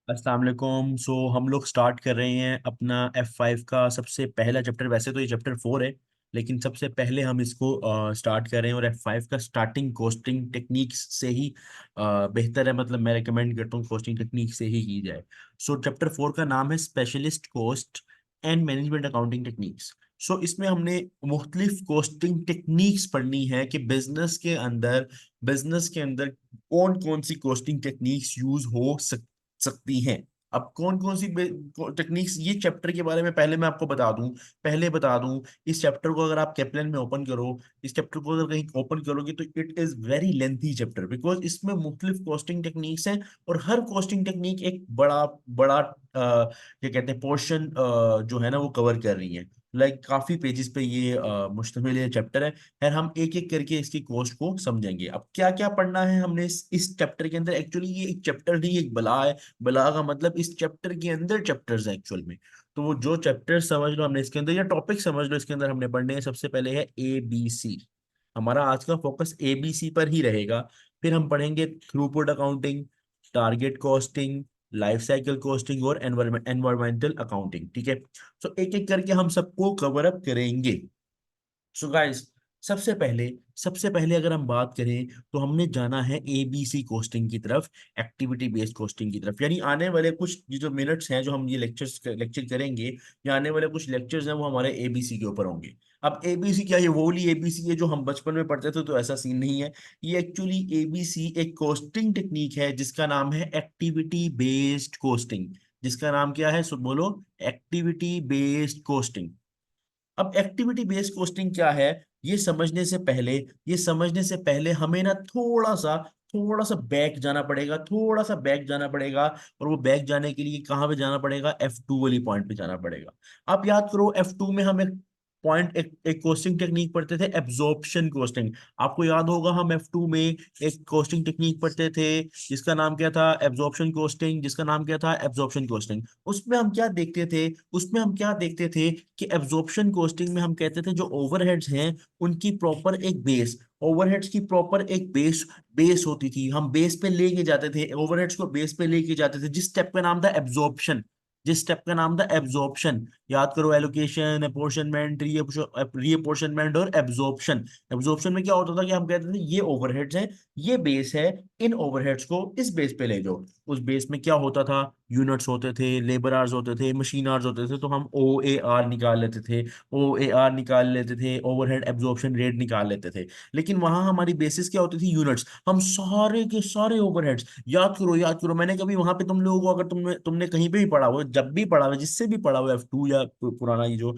अस्सलाम वालेकुम। हम लोग स्टार्ट कर रहे हैं अपना F5 का सबसे पहला चैप्टर। वैसे तो ये चैप्टर 4 है, लेकिन सबसे पहले हम इसको स्टार्ट कर रहे हैं। और F5 का स्टार्टिंग कोस्टिंग टेक्निक्स से ही बेहतर है। मतलब मैं रिकमेंड करता हूँ कोस्टिंग टेक्निक से ही की जाए। चैप्टर 4 का नाम है specialist cost and management accounting techniques. इसमें हमने मुख्तलिफ कोस्टिंग टेक्निक्स पढ़नी है कि बिजनेस के अंदर कौन कौन सी कोस्टिंग टेक्निक्स यूज हो सकती हैं। अब कौन कौन सी टेक्निक्स, ये चैप्टर के बारे में पहले मैं आपको बता दूं। इस चैप्टर को अगर आप कैप्लन में ओपन करो, इस चैप्टर को अगर कहीं ओपन करोगे तो it is very lengthy chapter, because इसमें मुख्तलिफ कॉस्टिंग टेक्निक्स हैं। और हर कॉस्टिंग टेक्निक एक बड़ा बड़ा क्या कहते हैं पोर्शन जो है ना वो कवर कर रही है। काफी पेजेस पे ये मुश्तमिल ये चैप्टर है। खैर, हम एक एक करके इसकी कॉस्ट को समझेंगे। अब क्या क्या पढ़ना है हमने इस चैप्टर के अंदर। एक्चुअली ये एक चैप्टर नहीं, एक बला है। बला का मतलब इस चैप्टर के अंदर चैप्टर्स है एक्चुअल में। तो वो जो चैप्टर समझ लो हमने इसके अंदर, या टॉपिक समझ लो इसके अंदर हमने पढ़ने हैं। सबसे पहले है ABC। हमारा आज का फोकस ABC पर ही रहेगा। फिर हम पढ़ेंगे throughput accounting, target costing, life cycle costing और एनवायरमेंटल अकाउंटिंग। ठीक है। एक एक करके हम सबको कवर अप करेंगे। गाइस, सबसे पहले अगर हम बात करें तो हमने जाना है ABC कोस्टिंग की तरफ, एक्टिविटी बेस्ड कोस्टिंग की तरफ। यानी आने वाले कुछ ये जो मिनट्स हैं, जो हम ये लेक्चर करेंगे, या आने वाले कुछ लेक्चर्स हैं, वो हमारे ABC के ऊपर होंगे। अब ABC क्या, ये वो वाली ABC है जो हम बचपन में पढ़ते थे? तो ऐसा सीन नहीं है। ये एक्चुअली ABC एक कोस्टिंग टेक्निक है जिसका नाम है एक्टिविटी बेस्ड कोस्टिंग। जिसका नाम क्या है, बोलो। Activity based costing. अब एक्टिविटी बेस्ड कोस्टिंग क्या है, ये समझने से पहले हमें ना थोड़ा सा बैक जाना पड़ेगा। और वो बैक जाने के लिए कहाँ पे जाना पड़ेगा? F2 वाली पॉइंट पे जाना पड़ेगा। आप याद करो, F2 में हम एक कोस्टिंग टेक्निक पढ़ते थे, एब्जॉर्प्शन कोस्टिंग। आपको याद होगा, हम F2 में एक कोस्टिंग टेक्निक पढ़ते थे जिसका नाम क्या था? Absorption costing. उसमें हम क्या देखते थे कि एब्जॉर्प्शन कॉस्टिंग में हम कहते थे जो ओवरहेड्स हैं उनकी प्रॉपर एक बेस, ओवरहेड्स की प्रॉपर एक बेस होती थी। हम बेस पे लेके जाते थे, ओवरहेड्स को बेस पे लेके जाते थे, जिस स्टेप का नाम था एब्जॉर्प्शन। याद करो, एलोकेशन, अपोर्शनमेंट, रीअपोर्शनमेंट और एब्जॉर्प्शन। एब्जॉर्प्शन में क्या होता था कि हम कहते थे ये ओवरहेड्स हैं, ये बेस है, इन ओवरहेड्स को इस बेस पे ले जाओ। उस बेस में क्या होता था? यूनिट्स होते थे, लेबर आवर्स होते थे, मशीन आवर्स होते थे। तो हम ओ ए आर निकाल लेते थे, ओवरहेड एब्जॉर्प्शन रेट निकाल लेते थे। लेकिन वहां हमारी बेसिस क्या होती थी? यूनिट्स। हम सारे के सारे ओवरहेड्स याद करो। मैंने कभी वहां पे तुम लोगों को, अगर तुमने कहीं पे भी पढ़ा हुआ, जब भी पढ़ा हुआ, जिससे भी पढ़ा हुआ F2 या पुराना ये जो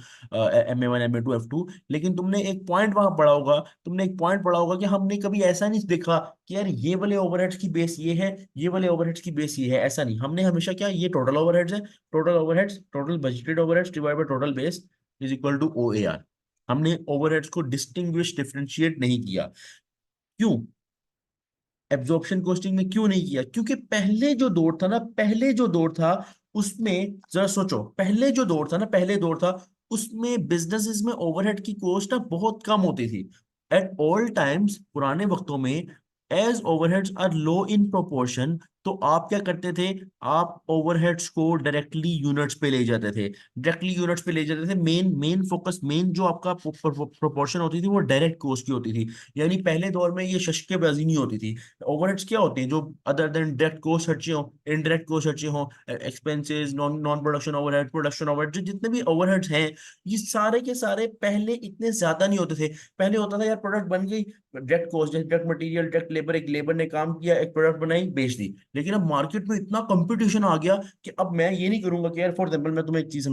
MA1 MA2 F2, लेकिन तुमने एक पॉइंट पढ़ा होगा कि हमने कभी ऐसा नहीं देखा कि यार ये वाले ओवरहेड्स की बेस ये है, ये वाले ओवरहेड्स की बेस ये है। ऐसा नहीं, हमने हमेशा क्या, ये टोटल ओवरहेड्स है, total budgeted overheads divide by total base is equal to OAR। हमने ओवरहेड्स को डिफरेंशिएट नहीं किया। क्यों? एब्जॉर्प्शन कॉस्टिंग में क्यों नहीं किया? क्योंकि पहले जो दौर था उसमें, जरा सोचो, पहले दौर था उसमें बिजनेसेस में ओवरहेड की कॉस्ट ना बहुत कम होती थी। एट ऑल टाइम्स, पुराने वक्तों में, as overheads are low in proportion, तो आप क्या करते थे? आप ओवरहेड्स को डायरेक्टली यूनिट्स पे ले जाते थे। मेन जो आपका प्रोपोर्शन होती थी वो डायरेक्ट कॉस्ट की होती थी। यानी पहले दौर में ये शशकेबाजी नहीं होती थी। ओवरहेड्स क्या होते हैं जो अदर देन डायरेक्ट कॉस्ट खर्चे हो, इनडायरेक्ट कॉस्ट खर्चे हो, expenses, non non production overhead, production overhead, जो जितने भी ओवरहेड्स हैं, ये सारे के सारे पहले इतने ज्यादा नहीं होते थे। पहले होता था यार, प्रोडक्ट बन गई, डायरेक्ट कॉस्ट, जैसे डायरेक्ट मटेरियल, डायरेक्ट लेबर, एक लेबर ने काम किया, एक प्रोडक्ट बनाई, बेच दी। लेकिन अब मार्केट में इतना कंपटीशन आ गया कि अब मैं ये नहीं करूंगा कि यार, फॉर एग्जाम्पल मैं तुम्हें एक चीज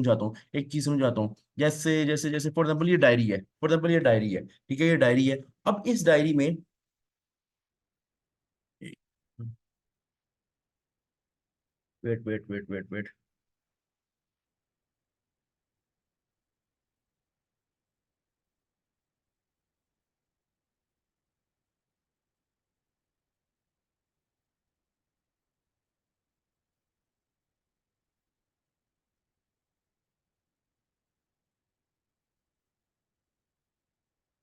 समझाता हूँ। जैसे जैसे जैसे फॉर एग्जाम्पल ये डायरी है, ठीक है, ये डायरी है। अब इस डायरी में, wait wait wait wait wait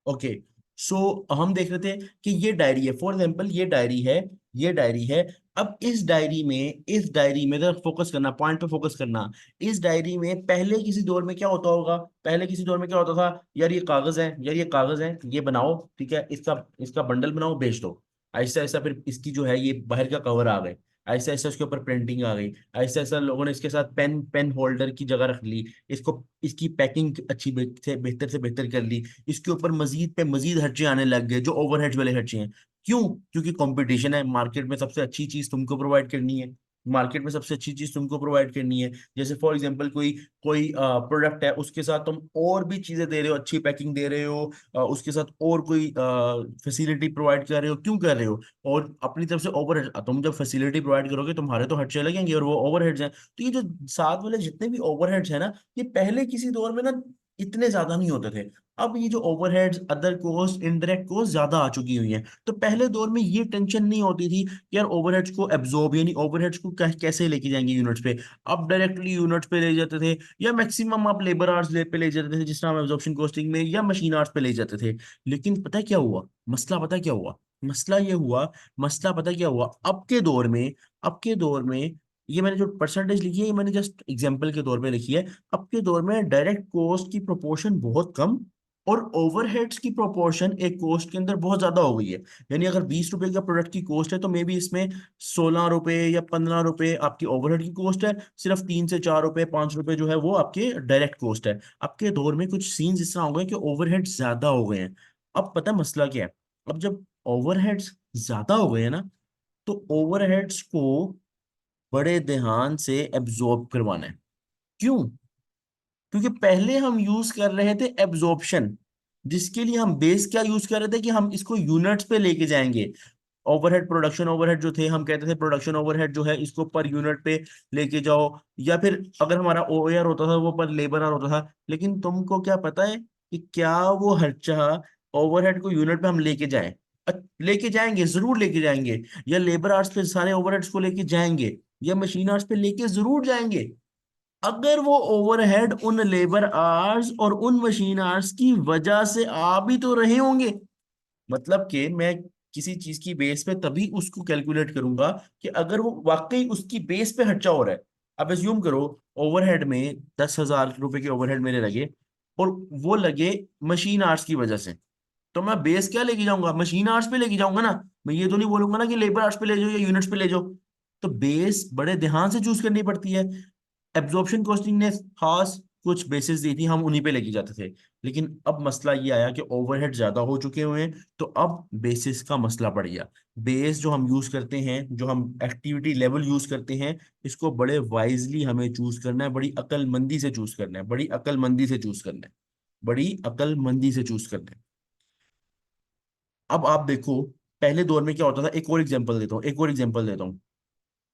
okay. So हम देख रहे थे कि ये डायरी है, फॉर एग्जाम्पल ये डायरी है। अब इस डायरी में जरा फोकस करना, पॉइंट पे फोकस करना। इस डायरी में पहले किसी दौर में क्या होता होगा, पहले किसी दौर में क्या होता था, यार ये कागज है, यार ये कागज है, ये बनाओ, ठीक है, इसका इसका बंडल बनाओ, बेच दो। ऐसा ऐसा फिर इसकी जो है ये बाहर का कवर आ गए, ऐसा ऐसा उसके ऊपर प्रिंटिंग आ गई, ऐसा ऐसा लोगों ने इसके साथ पेन पेन होल्डर की जगह रख ली, इसको इसकी पैकिंग अच्छी से बेहतर कर ली, इसके ऊपर मजीद पे मजीद खर्चे आने लग गए जो ओवरहेड्स वाले खर्चे हैं। क्यों? क्योंकि कंपटीशन है, मार्केट में सबसे अच्छी चीज तुमको प्रोवाइड करनी है, मार्केट में सबसे अच्छी चीज तुमको प्रोवाइड करनी है। जैसे फॉर एग्जांपल कोई कोई प्रोडक्ट है, उसके साथ तुम और भी चीजें दे रहे हो, अच्छी पैकिंग दे रहे हो, उसके साथ और कोई फैसिलिटी प्रोवाइड कर रहे हो, क्यों कर रहे हो? और अपनी तरफ से ओवरहेड, तुम जब फैसिलिटी प्रोवाइड करोगे तुम्हारे तो खर्चे लगेंगे और वो ओवरहेड्स हैं। तो ये जो साथ वाले जितने भी ओवरहेड्स हैं ना, ये पहले किसी दौर में ना इतने ज्यादा नहीं होते थे। अब ये जो overheads, other cost, indirect cost ज्यादा आ चुकी हुई हैं। तो पहले दौर में ये टेंशन नहीं होती थी कि यार ओवरहेड्स को एब्जॉर्ब, यानी ओवरहेड्स को कैसे लेके जाएंगे यूनिट्स पे। अब डायरेक्टली यूनिट्स पे ले जाते थे, या मैक्सिमम आप लेबर आवर्स पे ले जाते थे, जिस तरह हम एब्जॉर्प्शन कॉस्टिंग में, या मशीन आवर्स पे ले जाते थे। लेकिन पता है क्या हुआ मसला, पता है क्या हुआ मसला, ये हुआ मसला, पता है क्या हुआ अब के दौर में ये मैंने जो परसेंटेज लिखी है, ये मैंने जस्ट एग्जांपल के तौर पे लिखी है। अब के दौर में डायरेक्ट कॉस्ट की प्रोपोर्शन बहुत कम, और ओवरहेड्स की प्रोपोर्शन एक कॉस्ट के अंदर बहुत ज्यादा हो गई है। यानी अगर 20 रुपए का प्रोडक्ट की कॉस्ट है, तो मे बी इसमें 16 रुपए या 15 रुपए आपकी ओवरहेड की कॉस्ट है, सिर्फ 3 से 4 रुपए, 5 रुपए जो है वो आपके डायरेक्ट कॉस्ट है। अब के दौर में कुछ सीन्स इस तरह हो गए कि ओवरहेड ज्यादा हो गए हैं। अब पता है मसला क्या है? अब जब ओवरहेड्स ज्यादा हो गए हैं ना, तो ओवरहेड्स को बड़े ध्यान से एब्जॉर्ब करवाना है। क्यों? क्योंकि पहले हम यूज कर रहे थे एब्जॉर्प्शन, जिसके लिए हम बेस क्या यूज कर रहे थे कि हम इसको यूनिट्स पे लेके जाएंगे। ओवरहेड, प्रोडक्शन ओवरहेड जो थे, हम कहते थे प्रोडक्शन ओवरहेड जो है इसको पर यूनिट पे लेके जाओ, या फिर अगर हमारा ओएआर होता था वो पर लेबर आवर होता था। लेकिन तुमको क्या पता है कि क्या वो खर्चा ओवरहेड को यूनिट पे हम लेके जाएं? लेके जाएंगे, जरूर लेके जाएंगे। या लेबर आवर्स पे सारे ओवरहेड्स को लेके जाएंगे, या मशीन आवर्स पे लेके जरूर जाएंगे, अगर वो ओवरहेड उन लेबर आवर्स और उन मशीन आवर्स की वजह से आ भी तो रहे होंगे। मतलब कि मैं किसी चीज की बेस पे तभी उसको कैलकुलेट करूंगा कि अगर वो वाकई उसकी बेस पे खर्चा हो रहा है। अब एज्यूम करो ओवरहेड में 10,000 रुपए के ओवरहेड मेरे लगे, और वो लगे मशीन आवर्स की वजह से। तो मैं बेस क्या लेके जाऊंगा? मशीन आवर्स पे लेके जाऊंगा ना। मैं ये तो नहीं बोलूंगा ना कि लेबर आवर्स पे ले जाओ या यूनिट्स पे ले जाओ। तो बेस बड़े ध्यान से चूज करनी पड़ती है। एब्जॉर्प्शन कॉस्टिंग ने खास कुछ बेसिस दी थी, हम उन्हीं पे लेके जाते थे। लेकिन अब मसला ये आया कि ओवरहेड ज्यादा हो चुके हुए हैं, तो अब बेसिस का मसला पड़ गया। बेस जो हम यूज करते हैं, जो हम एक्टिविटी लेवल यूज करते हैं, इसको बड़े वाइजली हमें चूज करना है, बड़ी अकलमंदी से चूज करना है, बड़ी अकलमंदी से चूज करना है, बड़ी अकलमंदी से चूज करना है। अब आप देखो पहले दौर में क्या होता था, एक और एग्जांपल देता हूँ, एक और एग्जांपल देता हूँ।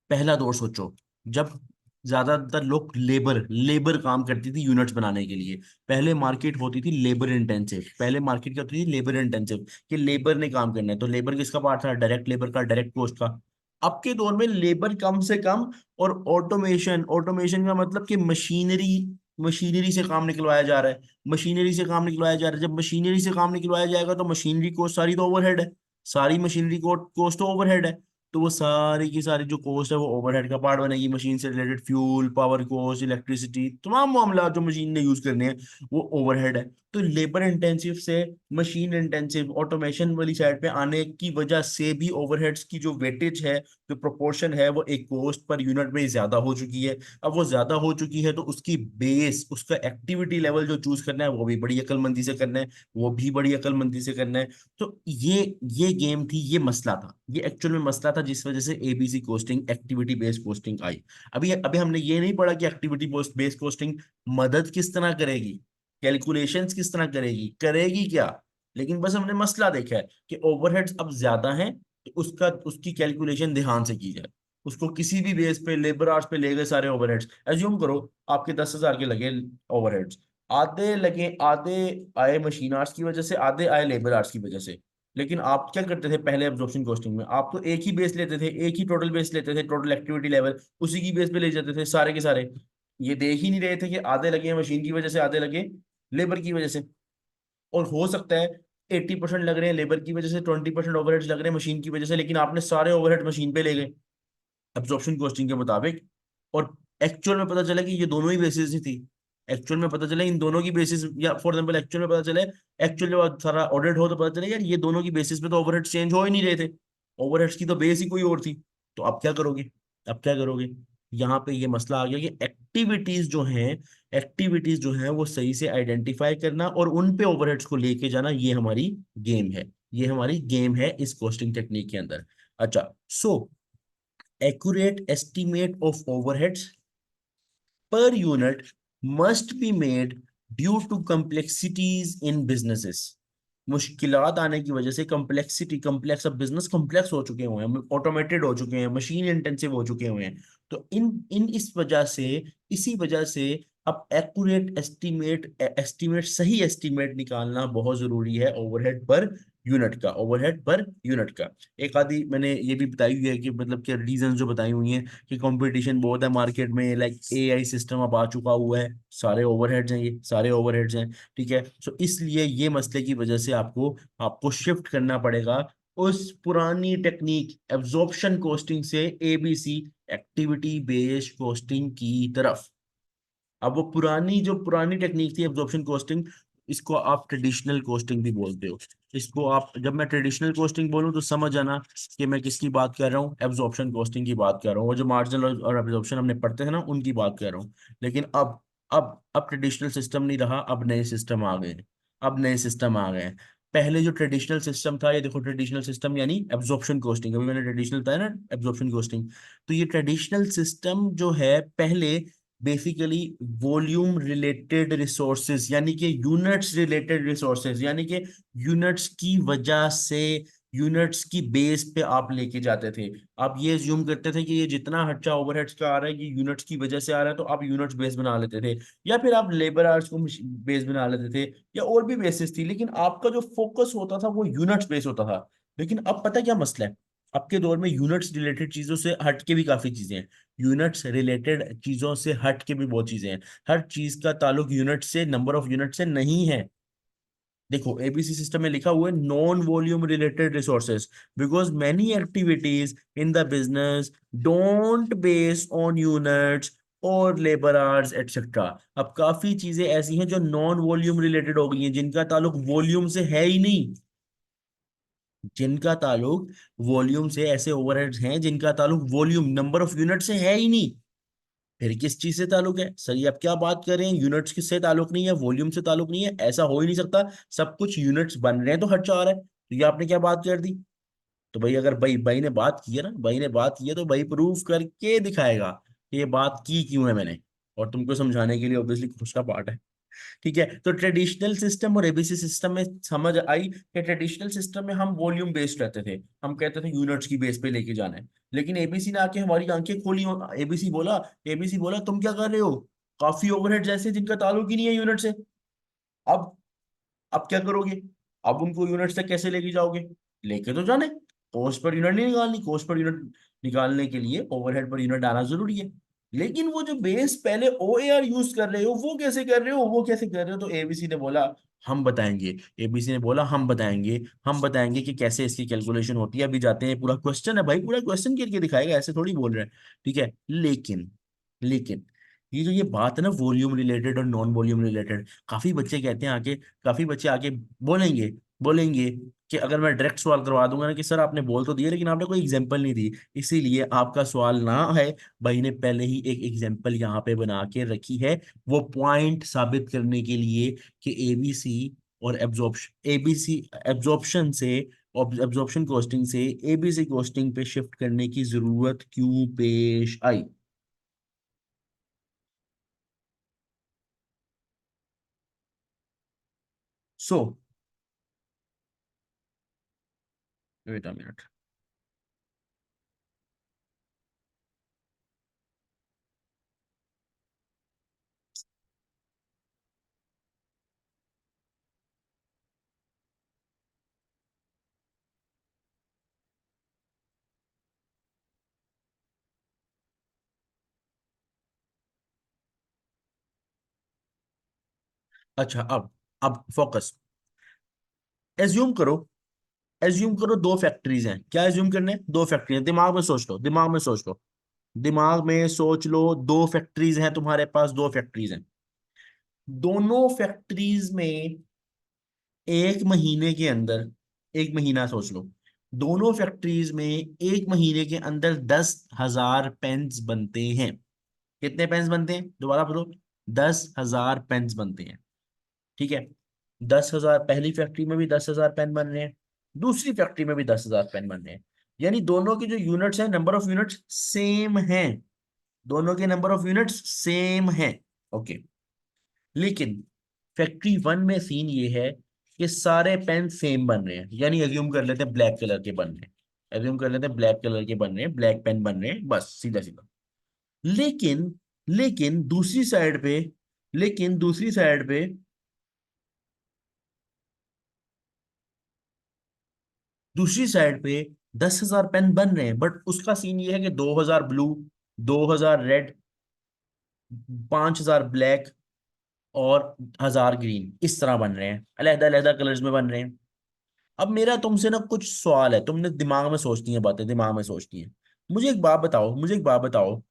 पहला दौर सोचो, जब ज्यादातर लोग लेबर लेबर काम करती थी यूनिट्स बनाने के लिए। पहले मार्केट होती थी लेबर इंटेंसिव, पहले मार्केट क्या होती थी, लेबर इंटेंसिव, कि लेबर ने काम करना है। तो लेबर किसका पार्ट था? डायरेक्ट लेबर का, डायरेक्ट कॉस्ट का। अब के दौर में लेबर कम से कम, और ऑटोमेशन, ऑटोमेशन का मतलब कि मशीनरी, मशीनरी से काम निकलवाया जा रहा है, मशीनरी से काम निकलवाया जा रहा है। जब मशीनरी से काम निकलवाया जाएगा तो मशीनरी कॉस्ट सारी तो ओवरहेड है, सारी मशीनरी कॉस्ट तो ओवरहेड है। तो वो सारी की सारी जो कॉस्ट है वो ओवरहेड का पार्ट बनेगी। मशीन से related fuel, power cost, electricity, तमाम मामला जो मशीन ने यूज करने हैं वो ओवरहेड है। तो लेबर इंटेंसिव से मशीन इंटेंसिव, ऑटोमेशन वाली साइड पे आने की वजह से भी ओवरहेड्स की जो वेटेज है, जो प्रोपोर्शन है, वो एक कॉस्ट पर यूनिट में ज्यादा हो चुकी है। अब वो ज्यादा हो चुकी है तो उसकी बेस, उसका एक्टिविटी लेवल जो चूज करना है वो भी बड़ी अकलमंदी से करना है, वो भी बड़ी अकलमंदी से करना है। तो ये गेम थी, ये मसला था, ये एक्चुअल में मसला था जिस वजह से ABC costing, activity based costing आई। अभी अभी हमने ये नहीं पढ़ा कि एक्टिविटी बेस्ड कोस्टिंग मदद किस तरह करेगी, कैलकुलेशंस किस तरह करेगी, करेगी क्या। लेकिन बस हमने मसला देखा है कि ओवरहेड्स अब ज्यादा हैं, तो उसका उसकी कैलकुलेशन ध्यान से की जाए। उसको किसी भी बेस पे, लेबर आवर्स पे ले गए सारे ओवरहेड्स। एज्यूम करो आपके 10,000 के लगे ओवरहेड्स, आधे लगे, आधे आए मशीन आवर्स की वजह से, आधे आए लेबर आवर्स की वजह से। लेकिन आप क्या करते थे पहले एब्जॉर्प्शन कॉस्टिंग में? आप तो एक ही बेस लेते थे, एक ही टोटल बेस लेते थे, टोटल एक्टिविटी लेवल, उसी की बेस पे ले जाते थे सारे के सारे। ये देख ही नहीं रहे थे कि आधे लगे हैं मशीन की वजह से, आधे लगे लेबर की वजह से। और हो सकता है 80% लग रहे हैं लेबर की वजह से, 20% ओवरहेड्स लग रहे हैं मशीन की वजह से, लेकिन आपने सारे ओवरहेड मशीन पे ले गए। एब्जॉर्प्शन कॉस्टिंग के मुताबिक। और एक्चुअल में पता चला कि ये दोनों ही बेसिस ही थी। एक्चुअल में पता चला इन दोनों की बेसिस, या फॉर एग्जाम्पल एक्चुअल में पता चले, एक्चुअल जब सारा ऑडिट हो तो पता चले यार ये दोनों की बेसिस पे तो ओवरहेड्स चेंज हो ही नहीं रहे थे, ओवरहेड्स की तो बेस ही कोई और थी। तो अब क्या करोगे? अब क्या करोगे? यहाँ पे ये मसला आ गया कि एक्टिविटीज जो हैं वो सही से आइडेंटिफाई करना और उन पे ओवरहेड्स को लेके जाना, ये हमारी गेम है। ये हमारी गेम है इस कॉस्टिंग टेक्निक के अंदर। अच्छा, सो accurate estimate of overheads per unit must be made due to complexities in businesses। मुश्किलात आने की वजह से, कम्प्लेक्स, अब बिजनेस कम्प्लेक्स हो चुके हुए हैं, ऑटोमेटेड हो चुके हैं, मशीन इंटेंसिव हो चुके हुए हैं। तो इन इन इस वजह से, इसी वजह से अब एक्यूरेट एस्टिमेट सही एस्टिमेट निकालना बहुत जरूरी है ओवरहेड पर यूनिट का। एक आदि मैंने ये भी बताई हुई है कि मतलब कि रीजन जो बताई हुई हैं कि कंपटीशन बहुत है मार्केट में, लाइक एआई सिस्टम अब आ चुका हुआ है, सारे ओवरहेड्स हैं, ये सारे ओवरहेड्स हैं। ठीक है, सो इसलिए ये मसले की वजह से आपको आपको शिफ्ट करना पड़ेगा उस पुरानी टेक्निक एब्जॉर्प्शन कॉस्टिंग से एबीसी, एक्टिविटी बेस्ड कॉस्टिंग की तरफ। अब वो पुरानी टेक्निक थी एब्जॉर्प्शन कॉस्टिंग, इसको आप ट्रेडिशनल कॉस्टिंग भी बोलते हो। इसको आप, जब मैं ट्रेडिशनल कॉस्टिंग बोलूं तो समझ आना कि मैं किसकी बात कर रहा हूँ, एब्जॉर्प्शन कॉस्टिंग की बात कर रहा हूँ। वो जो मार्जिनल और एब्जॉर्प्शन हमने पढ़ते थे ना, उनकी बात कर रहा हूँ। लेकिन अब ट्रेडिशनल सिस्टम नहीं रहा, अब नए सिस्टम आ गए हैं। अब नए सिस्टम आ गए हैं। पहले जो ट्रेडिशनल सिस्टम था, ये देखो, ट्रेडिशनल सिस्टम यानी एब्जॉर्प्शन कॉस्टिंग, अभी मैंने ट्रेडिशनल बताया ना, एब्जॉर्प्शन कॉस्टिंग। तो ये ट्रेडिशनल सिस्टम जो है पहले, बेसिकली वॉल्यूम रिलेटेड रिसोर्सेज यानी कि यूनिट्स रिलेटेड रिसोर्सेज, यानी कि यूनिट्स की वजह से, यूनिट्स की बेस पे आप लेके जाते थे। आप ये ज्यूम करते थे कि ये जितना खर्चा ओवरहेड्स का आ रहा है ये यूनिट्स की वजह से आ रहा है, तो आप यूनिट्स बेस बना लेते थे, या फिर आप लेबर आवर्स को बेस बना लेते थे, या और भी बेसिस थी, लेकिन आपका जो फोकस होता था वो यूनिट्स बेस होता था। लेकिन अब पता क्या मसला है? अब के दौर में यूनिट्स रिलेटेड चीजों से हट के भी काफी चीजें हैं। यूनिट्स रिलेटेड चीजों से हट के भी बहुत चीजें हैं। हर चीज का ताल्लुक यूनिट से, नंबर ऑफ यूनिट से नहीं है। देखो, एबीसी सिस्टम में लिखा हुआ है non volume related resources, because many activities in the business don't base on units और लेबर आवर्स एटसेट्रा। अब काफी चीजें ऐसी हैं जो नॉन वॉल्यूम रिलेटेड हो गई हैं, जिनका ताल्लुक वॉल्यूम से है ही नहीं। जिनका ताल्लुक वॉल्यूम से, ऐसे ओवरहेड्स हैं जिनका ताल्लुक वॉल्यूम, नंबर ऑफ यूनिट से है ही नहीं। फिर किस चीज से ताल्लुक है सर? ये आप क्या बात कर रहे हैं? यूनिट्स किससे ताल्लुक नहीं है, वॉल्यूम से ताल्लुक नहीं है? ऐसा हो ही नहीं सकता। सब कुछ यूनिट्स बन रहे हैं तो खर्चा आ रहा है। तो ये आपने क्या बात कर दी? तो भाई, अगर भाई ने बात की है ना, भाई ने बात की है, तो भाई प्रूफ करके दिखाएगा कि ये बात की क्यों है मैंने। और तुमको समझाने के लिए ऑब्वियसली खुश का पार्ट है। ठीक है, तो ट्रेडिशनल सिस्टम और एबीसी सिस्टम में समझ आई कि ट्रेडिशनल सिस्टम में हम वॉल्यूम बेस्ड रहते थे, हम कहते थे यूनिट्स की बेस पे लेके जाना है। लेकिन एबीसी ने आके हमारी आंखें खोली। एबीसी बोला तुम क्या कर रहे हो? काफी ओवरहेड्स ऐसे जिनका ताल्लुक ही नहीं है यूनिट से। अब अब क्या करोगे? अब उनको यूनिट से कैसे लेके जाओगे? लेके तो जाने, कॉस्ट पर यूनिट नहीं निकालनी। कॉस्ट पर यूनिट निकालने के लिए ओवरहेड पर यूनिट आना जरूरी है। लेकिन वो जो बेस पहले ओएआर यूज कर रहे हो, वो कैसे कर रहे हो, वो कैसे कर रहे हो? तो एबीसी ने बोला हम बताएंगे। एबीसी ने बोला हम बताएंगे कि कैसे इसकी कैलकुलेशन होती है। अभी जाते हैं, पूरा क्वेश्चन है भाई, पूरा क्वेश्चन करके दिखाएगा, ऐसे थोड़ी बोल रहे हैं। ठीक है, लेकिन ये जो ये बात है ना, वॉल्यूम रिलेटेड और नॉन वॉल्यूम रिलेटेड, काफी बच्चे आके बोलेंगे बोलेंगे कि अगर मैं डायरेक्ट सवाल करवा दूंगा ना कि सर आपने बोल तो दिया लेकिन आपने कोई एग्जांपल नहीं दी, इसीलिए आपका सवाल ना है। भाई ने पहले ही एक एग्जांपल यहाँ पे बना के रखी है, वो पॉइंट साबित करने के लिए कि एब्जॉर्प्शन से, एब्जॉर्प्शन कॉस्टिंग से एबीसी कॉस्टिंग पे शिफ्ट करने की जरूरत क्यों पेश आई। सो वेट अ मिनट। अच्छा, अब फोकस। एज्यूम करो, दो फैक्ट्रीज हैं। क्या एज्यूम करने? दो फैक्ट्री हैं, दिमाग में सोच लो, दिमाग में सोच लो। दिमाग में सोच लो, दो फैक्ट्रीज हैं तुम्हारे पास, दो फैक्ट्रीज हैं। दोनों फैक्ट्रीज में एक महीने के अंदर, एक महीना सोच लो, दोनों फैक्ट्रीज में एक महीने के अंदर 10,000 पेन्स बनते हैं। कितने पेन्स बनते हैं दोबारा बोलो? 10,000 पेन्स बनते हैं। ठीक है। 10,000, पहली फैक्ट्री में भी 10,000 पेन बन रहे हैं, दूसरी फैक्ट्री में भी 10,000 पेन बन रहे हैं। यानी दोनों के जो यूनिट्स हैं, नंबर ऑफ यूनिट्स सेम हैं। दोनों के नंबर ऑफ यूनिट्स सेम हैं। ओके। लेकिन फैक्ट्री वन में सीन ये है कि सारे पेन सेम बन रहे हैं, यानी एज्यूम कर लेते हैं ब्लैक कलर के बन रहे हैं, एज्यूम कर लेते हैं ब्लैक कलर के बन रहे हैं, ब्लैक पेन बन रहे हैं, बस सीधा सीधा। लेकिन लेकिन दूसरी साइड पे, लेकिन दूसरी साइड पे, दूसरी साइड पे 10,000 पेन बन रहे हैं, बट उसका सीन ये है कि 2,000 ब्लू, 2,000 रेड, 5,000 ब्लैक और 1,000 ग्रीन, इस तरह बन रहे हैं, अलग अलग कलर्स में बन रहे हैं। अब मेरा तुमसे ना कुछ सवाल है, तुमने दिमाग में सोचती है बातें, दिमाग में सोचती है। मुझे एक बात बताओ, मुझे एक बात बताओ,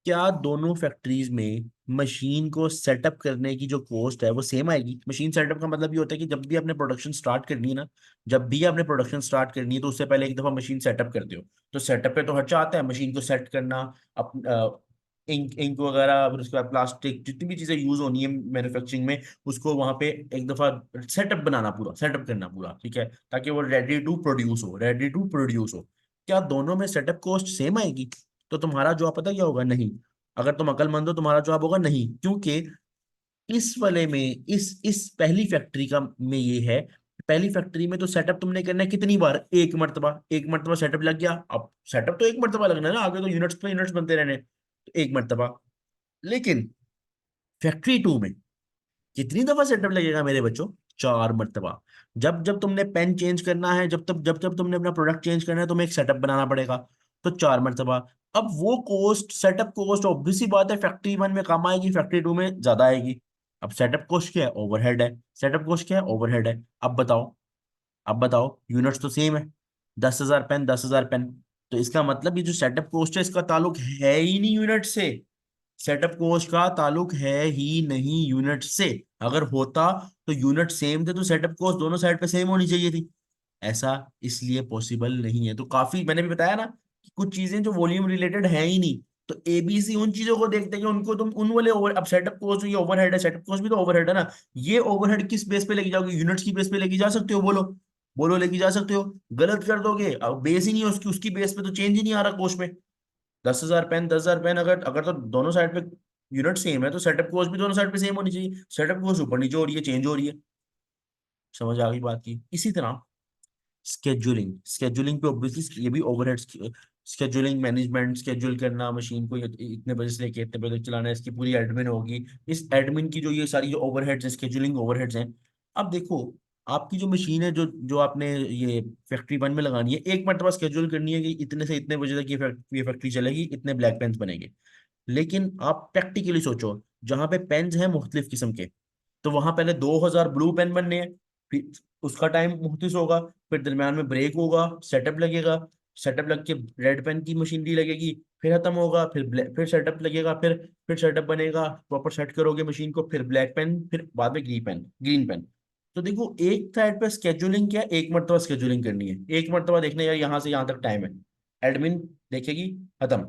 क्या दोनों फैक्ट्रीज में मशीन को सेटअप करने की जो कॉस्ट है वो सेम आएगी? मशीन सेटअप का मतलब ये होता है कि जब भी आपने प्रोडक्शन स्टार्ट करनी है ना, जब भी आपने प्रोडक्शन स्टार्ट करनी है तो उससे पहले एक दफा मशीन सेटअप करते हो। तो सेटअप पे तो खर्चा आता है, मशीन को सेट करना, इंक इंक वगैरह, फिर उसके बाद प्लास्टिक, जितनी भी चीजें यूज होनी है मैन्युफैक्चरिंग में, उसको वहां पे एक दफा सेटअप बनाना, पूरा सेटअप करना पूरा, ठीक है, ताकि वो रेडी टू प्रोड्यूस हो, रेडी टू प्रोड्यूस हो। क्या दोनों में सेटअप कॉस्ट सेम आएगी? तो तुम्हारा जवाब पता क्या होगा? नहीं। अगर तुम अकलमंद हो, तुम्हारा जवाब होगा नहीं, क्योंकि इस वाले में, इस पहली फैक्ट्री का में ये है, पहली फैक्ट्री में तो सेटअप तुमने करना है कितनी बार? एक मर्तबा, एक मर्तबा सेटअप लग गया। अब सेटअप तो एक मर्तबा लगना है ना, आगे तो यूनिट्स पे यूनिट्स बनते रहने, तो एक मर्तबा। लेकिन फैक्ट्री टू में कितनी दफा सेटअप लगेगा मेरे बच्चों? 4 मर्तबा। जब जब तुमने पेन चेंज करना है, जब जब तुमने अपना प्रोडक्ट चेंज करना है, तुम्हें एक सेटअप बनाना पड़ेगा, तो 4 मर्तबा। अब वो कॉस्ट, सेटअप कॉस्ट, ऑब्वियस सी बात है फैक्ट्री वन में कम आएगी, फैक्ट्री टू में ज्यादा आएगी। अब सेटअप कॉस्ट क्या है? ओवरहेड है। सेटअप कॉस्ट क्या है? ओवरहेड है। अब बताओ, अब बताओ, यूनिट्स तो सेम है, 10,000 पेन, 10,000 पेन। तो इसका मतलब ये जो सेटअप कॉस्ट है, इसका ताल्लुक है ही नहीं यूनिट से। सेटअप कॉस्ट का ताल्लुक है ही नहीं यूनिट से। अगर होता तो यूनिट सेम थे तो सेटअप कॉस्ट दोनों साइड पे सेम होनी चाहिए थी। ऐसा इसलिए पॉसिबल नहीं है। तो काफी मैंने भी बताया ना कि कुछ चीजें जो वॉल्यूम रिलेटेड है ही नहीं, तो एबीसी उन चीजों को देखते हैं कि उनको तुम उन वाले ओवर, अब सेटअप कॉस्ट, ये ओवरहेड है, सेटअप कॉस्ट भी तो ओवरहेड है ना। ये ओवरहेड किस बेस पे लेके जाओगे? यूनिट्स की बेस पे लेके जा सकते हो? बोलो, बोलो, लेके जा सकते हो? गलत कर दोगे, अब बेस ही नहीं है उसकी, उसकी बेस पे तो चेंज ही नहीं आ रहा कॉस्ट में। 10,000 पेन, 10,000 पेन, अगर अगर तो दोनों साइड पे यूनिट सेम है तो सेटअप कॉस्ट भी दोनों साइड पे सेम होनी चाहिए। सेटअप कॉस्ट ऊपर नीचे हो रही है, चेंज हो रही है। समझ आ गई बात की? इसी तरह स्केड्यूलिंग, स्केड्यूलिंग पे ऑब्वियसली ये भी ओवरहेड। स्केड्यूलिंग मैनेजमेंट, स्केड्यूल करना मशीन को, इतने बजे से लेके इतने बजे तक चलाना है, इसकी पूरी एडमिन होगी। इस एडमिन की जो ये सारी जो ओवरहेड्स हैं, स्केड्यूलिंग ओवरहेड्स हैं। अब देखो, आपकी जो मशीन है, जो जो आपने ये फैक्ट्री वन में लगानी है, एक मरतबा स्केड्यूल करनी है कि इतने से इतने बजे तक ये फैक्ट्री चलेगी, इतने ब्लैक पेन्स बनेंगे। लेकिन आप प्रैक्टिकली सोचो, जहां पे पेन्स हैं मुख्तलिफ किस्म के, तो वहां पहले 2,000 ब्लू पेन बनने हैं, फिर उसका टाइम मुख्तलिफ होगा, फिर दरम्यान में ब्रेक होगा, सेटअप लगेगा, सेटअप लग के रेड पेन की मशीनरी लगेगी, फिर खत्म होगा, फिर सेटअप लगेगा, फिर सेटअप बनेगा, प्रॉपर सेट करोगे मशीन को, फिर ब्लैक पेन, फिर बाद में ग्रीन पेन। तो देखो, एक साइड पे स्केड्यूलिंग क्या है, एक मरतबा स्केड्यूलिंग करनी है, एक मरतबा देखना यार यहाँ से यहाँ तक टाइम है, एडमिन देखेगी, खत्म,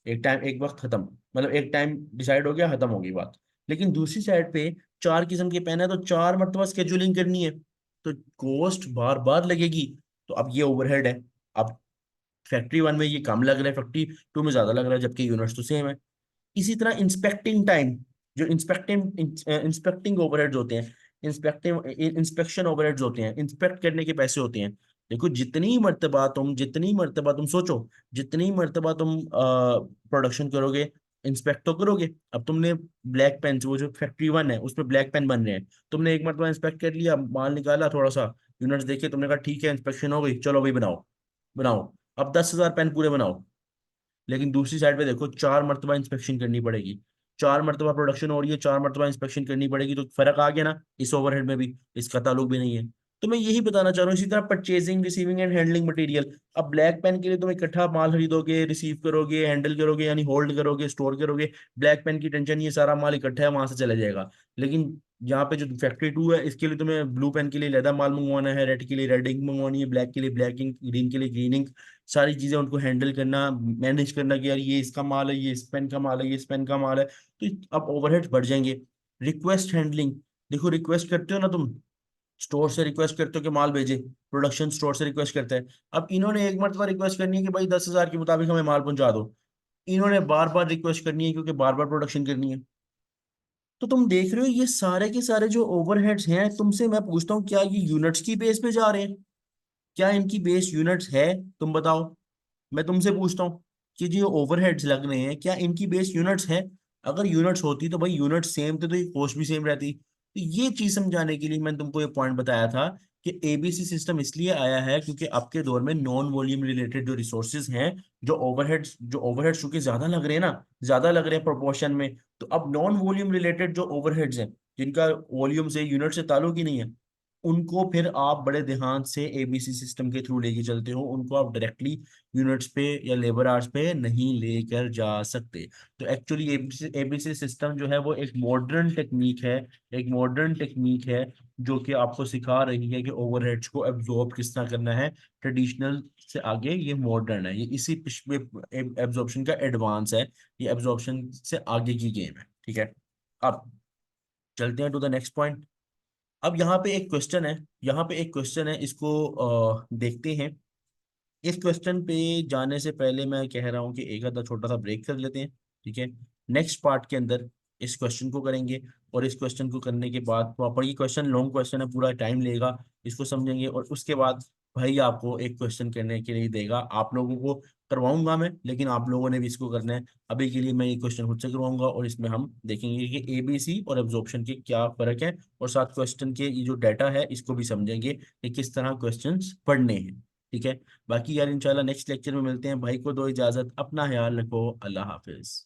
एक टाइम, एक वक्त खत्म, मतलब एक टाइम डिसाइड हो गया, खत्म होगी बात। लेकिन दूसरी साइड पे 4 किस्म के पेन है, तो 4 मरतबा स्केड्यूलिंग करनी है, तो कॉस्ट बार बार लगेगी। तो अब ये ओवरहेड है। अब फैक्ट्री वन में ये कम लग रहा है, फैक्ट्री टू में ज्यादा लग रहा है, जबकि यूनिट्स तो सेम है। इसी तरह इंस्पेक्टिंग टाइम, जो इंस्पेक्टिंग इंस्पेक्टिंग ओवरहेड्स होते हैं, इंस्पेक्शन ओवरहेड्स होते हैं, इंस्पेक्ट करने के पैसे होते हैं। देखो, जितनी मर्तबा तुम सोचो, जितनी मर्तबा तुम प्रोडक्शन करोगे, इंस्पेक्ट तो करोगे। अब तुमने ब्लैक पेन, वो जो फैक्ट्री वन है उसमें ब्लैक पेन बन रहे हैं, तुमने एक मरतबा इंस्पेक्ट कर लिया, माल निकाला, थोड़ा सा यूनिट्स देखे, तुमने कहा ठीक है, इंस्पेक्शन हो गई, चलो भाई बनाओ, बनाओ, अब 10,000 पेन पूरे बनाओ। लेकिन दूसरी साइड पे देखो, 4 मरतबा इंस्पेक्शन करनी पड़ेगी, 4 मरतबा प्रोडक्शन हो रही है, 4 मरतबा इंस्पेक्शन करनी पड़ेगी, तो फर्क आ गया ना, इस ओवरहेड में भी इसका ताल्लुक भी नहीं है। तो मैं यही बताना चाह रहा हूँ। इसी तरह purchasing, receiving end handling material. अब ब्लैक पेन के लिए तुम इकट्ठा माल खरीदोगे, रिसीव करोगे, हैंडल करोगे, यानी होल्ड करोगे, स्टोर करोगे। ब्लैक पेन की टेंशन, ये सारा माल इकट्ठा है, वहां से चला जाएगा। लेकिन यहाँ पे जो फैक्ट्री टू है, इसके लिए तुम्हें ब्लू पेन के लिए लैदा माल मंगवाना है, रेड के लिए रेड इंक मंगवानी है, ब्लैक के लिए ब्लैक इंक, ग्रीन के लिए ग्रीन इंक। सारी चीजें उनको हैंडल करना, मैनेज करना कि यार ये इसका माल है, ये इस पेन का माल है, ये इस पेन का माल है। तो अब ओवरहेड्स बढ़ जाएंगे। Request handling. देखो, रिक्वेस्ट करते हो ना तुम, स्टोर से रिक्वेस्ट करते हो कि माल भेजे, प्रोडक्शन स्टोर से रिक्वेस्ट करते हैं। अब इन्होंने एक मरतबा रिक्वेस्ट करनी है कि भाई 10,000 के मुताबिक हमें माल पहुंचा दो। इन्होंने बार बार रिक्वेस्ट करनी है क्योंकि बार बार प्रोडक्शन करनी है। तो तुम देख रहे हो ये सारे के सारे जो ओवरहेड्स हैं, तुमसे मैं पूछता हूँ क्या ये यूनिट्स की बेस पे जा रहे हैं? क्या इनकी बेस यूनिट्स है? तुम बताओ। मैं तुमसे पूछता हूँ कि जो ओवरहेड्स लग रहे हैं, क्या इनकी बेस यूनिट्स है? अगर यूनिट्स होती तो भाई यूनिट सेम थे तो ये कॉस्ट भी सेम रहती। तो ये चीज समझाने के लिए मैंने तुमको ये पॉइंट बताया था कि एबीसी सिस्टम इसलिए आया है क्योंकि आपके दौर में नॉन वॉल्यूम रिलेटेड जो रिसोर्सेज हैं, जो ओवरहेड्स चूंकि ज्यादा लग रहे हैं ना, ज्यादा लग रहे हैं प्रोपोर्शन में। तो अब नॉन वॉल्यूम रिलेटेड जो ओवरहेड्स हैं, जिनका वॉल्यूम से, यूनिट से ताल्लुक ही नहीं है, उनको फिर आप बड़े ध्यान से एबीसी सिस्टम के थ्रू लेके चलते हो। उनको आप डायरेक्टली यूनिट्स पे या लेबर आवर्स पे नहीं लेकर जा सकते। तो एक्चुअली एबीसी सिस्टम जो है वो एक मॉडर्न टेक्निक है। एक मॉडर्न टेक्निक है जो कि आपको सिखा रही है कि ओवरहेड्स को एब्जॉर्ब किस तरह करना है। ट्रेडिशनल से आगे ये मॉडर्न है, ये इसी पिछले एब्जॉर्प्शन का एडवांस है। ये एब्जॉर्प्शन से आगे की गेम है, ठीक है। अब चलते हैं टू द नेक्स्ट पॉइंट। अब यहाँ पे एक क्वेश्चन है, इसको देखते हैं। इस क्वेश्चन पे जाने से पहले मैं कह रहा हूँ कि एक आधा छोटा सा ब्रेक कर लेते हैं, ठीक है। नेक्स्ट पार्ट के अंदर इस क्वेश्चन को करेंगे, और इस क्वेश्चन को करने के बाद प्रॉपर, ये क्वेश्चन लॉन्ग क्वेश्चन है, पूरा टाइम लेगा, इसको समझेंगे। और उसके बाद भाई आपको एक क्वेश्चन करने के लिए देगा, आप लोगों को करवाऊंगा मैं, लेकिन आप लोगों ने भी इसको करना है। अभी के लिए मैं ये क्वेश्चन खुद से करवाऊंगा, और इसमें हम देखेंगे कि एबीसी और एब्जॉर्प्शन के क्या फर्क है, और साथ क्वेश्चन के ये जो डाटा है इसको भी समझेंगे कि किस तरह क्वेश्चंस पढ़ने हैं, ठीक है। बाकी यार इंशाल्लाह नेक्स्ट लेक्चर में मिलते हैं। भाई को दो इजाजत, अपना ख्याल रखो, अल्लाह हाफिज।